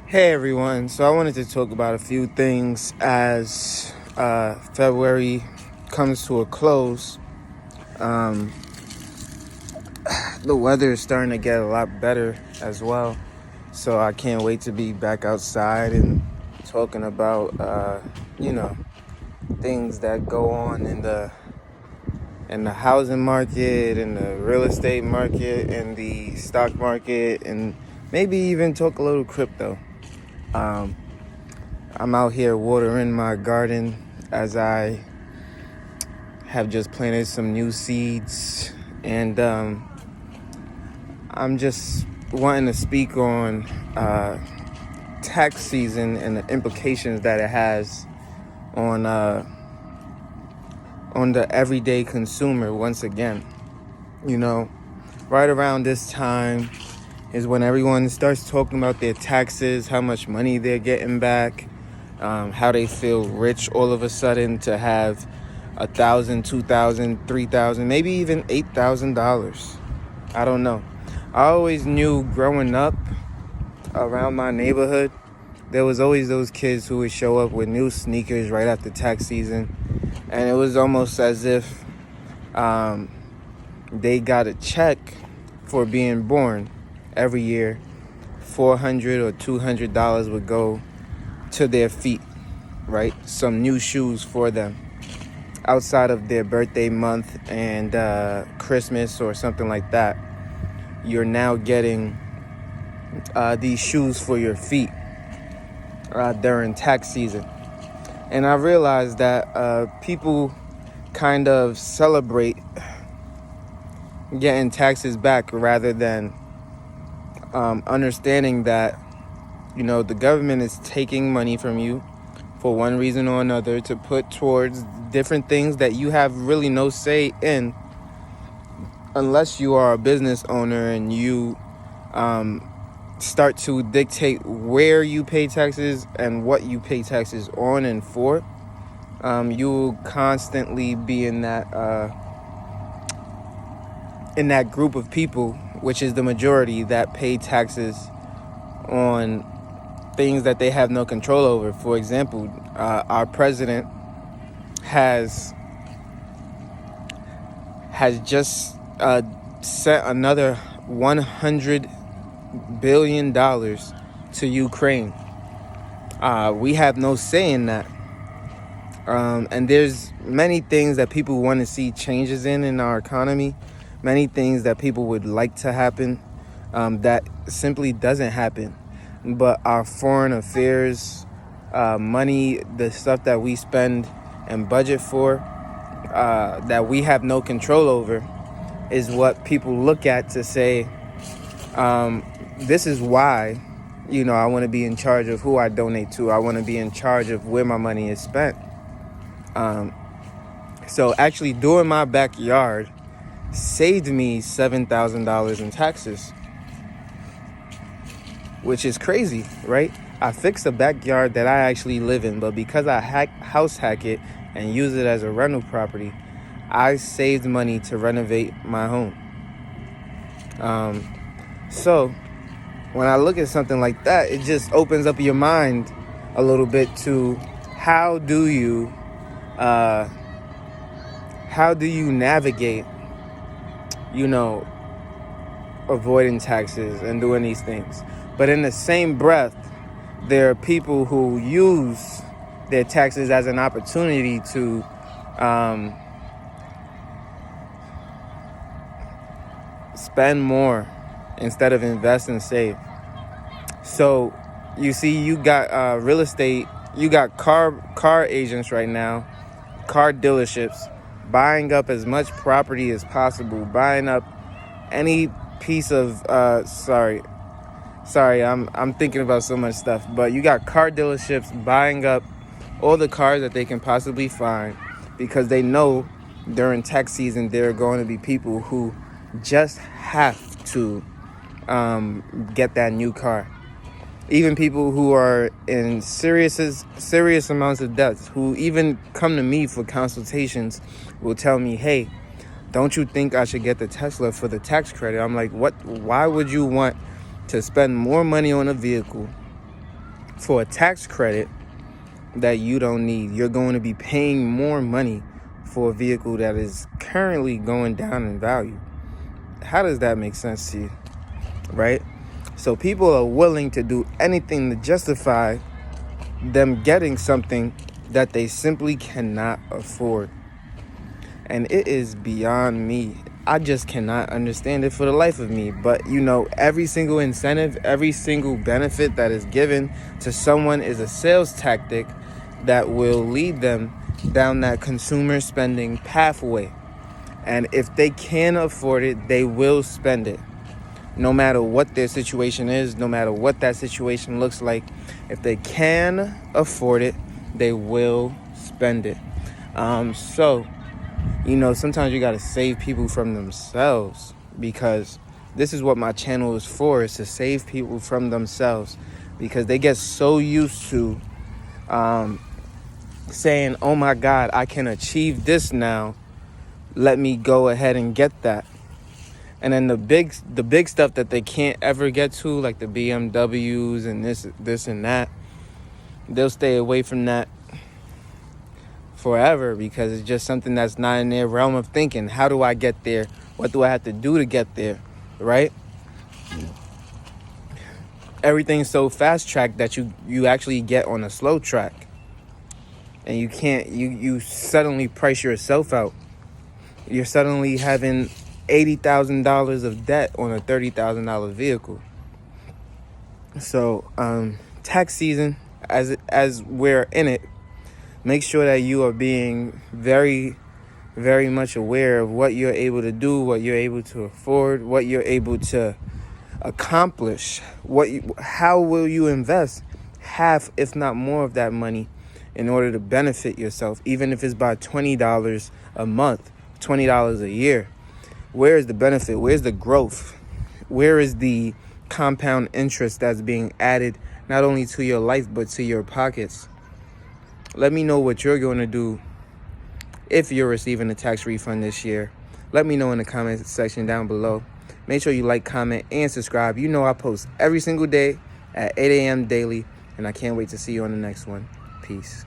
Hey everyone, so I wanted to talk about a few things as February comes to a close. Um, the weather is starting to get a lot better as well, so I can't wait to be back outside and talking about things that go on in the housing market, in the real estate market, in the stock market, and maybe even talk a little crypto. Um, I'm out here watering my garden as I have just planted some new seeds, and I'm just wanting to speak on tax season and the implications that it has on the everyday consumer. Once again, right around this time is when everyone starts talking about their taxes, how much money they're getting back, how they feel rich all of a sudden to have $1,000, $2,000, $3,000, maybe even $8,000. I don't know. I always knew growing up around my neighborhood, there was always those kids who would show up with new sneakers right after tax season, and it was almost as if they got a check for being born every year. $400 or $200 would go to their feet, right? Some new shoes for them outside of their birthday month and Christmas or something like that. You're now getting these shoes for your feet during tax season. And I realized that people kind of celebrate getting taxes back rather than understanding that, the government is taking money from you for one reason or another to put towards different things that you have really no say in, unless you are a business owner and you start to dictate where you pay taxes and what you pay taxes on and for. You will constantly be in that group of people, which is the majority, that pay taxes on things that they have no control over. For example, our president has just sent another $100 billion to Ukraine. We have no say in that. And there's many things that people want to see changes in our economy, many things that people would like to happen that simply doesn't happen. But our foreign affairs, money, the stuff that we spend and budget for, that we have no control over, is what people look at to say, this is why, I want to be in charge of who I donate to. I want to be in charge of where my money is spent. So actually doing my backyard saved me $7,000 in taxes, which is crazy, right? I fixed a backyard that I actually live in, but because I house hack it and use it as a rental property, I saved money to renovate my home. So when I look at something like that, it just opens up your mind a little bit to how do you navigate, avoiding taxes and doing these things. But in the same breath, there are people who use their taxes as an opportunity to spend more instead of invest and save. So you see, you got real estate, you got car agents right now, car dealerships, buying up as much property as possible, buying up any piece of sorry, I'm thinking about so much stuff, but you got car dealerships buying up all the cars that they can possibly find because they know during tax season there are going to be people who just have to get that new car. Even people who are in serious amounts of debt, who even come to me for consultations, will tell me, hey, don't you think I should get the Tesla for the tax credit? I'm like, what? Why would you want to spend more money on a vehicle for a tax credit that you don't need. You're going to be paying more money for a vehicle that is currently going down in value. How does that make sense to you? Right? So people are willing to do anything to justify them getting something that they simply cannot afford. And it is beyond me. I just cannot understand it for the life of me. But every single incentive, every single benefit that is given to someone is a sales tactic that will lead them down that consumer spending pathway. And if they can afford it, they will spend it. No matter what their situation is, no matter what that situation looks like, if they can afford it, they will spend it. Sometimes you got to save people from themselves, because this is what my channel is for, is to save people from themselves, because they get so used to saying, oh my God, I can achieve this now. Let me go ahead and get that. And then the big stuff that they can't ever get to, like the BMWs and this and that, they'll stay away from that forever, because it's just something that's not in their realm of thinking. How do I get there? What do I have to do to get there? Right? Everything's so fast tracked that you actually get on a slow track, and you suddenly price yourself out. You're suddenly having $80,000 of debt on a $30,000 vehicle. So tax season, as we're in it, make sure that you are being very, very much aware of what you're able to do, what you're able to afford, what you're able to accomplish. How will you invest half, if not more, of that money in order to benefit yourself, even if it's by $20 a month, $20 a year? Where is the benefit? Where's the growth? Where is the compound interest that's being added not only to your life but to your pockets? Let me know what you're going to do if you're receiving a tax refund this year. Let me know in the comment section down below. Make sure you like, comment, and subscribe. I post every single day at 8 a.m. daily, and I can't wait to see you on the next one. Peace.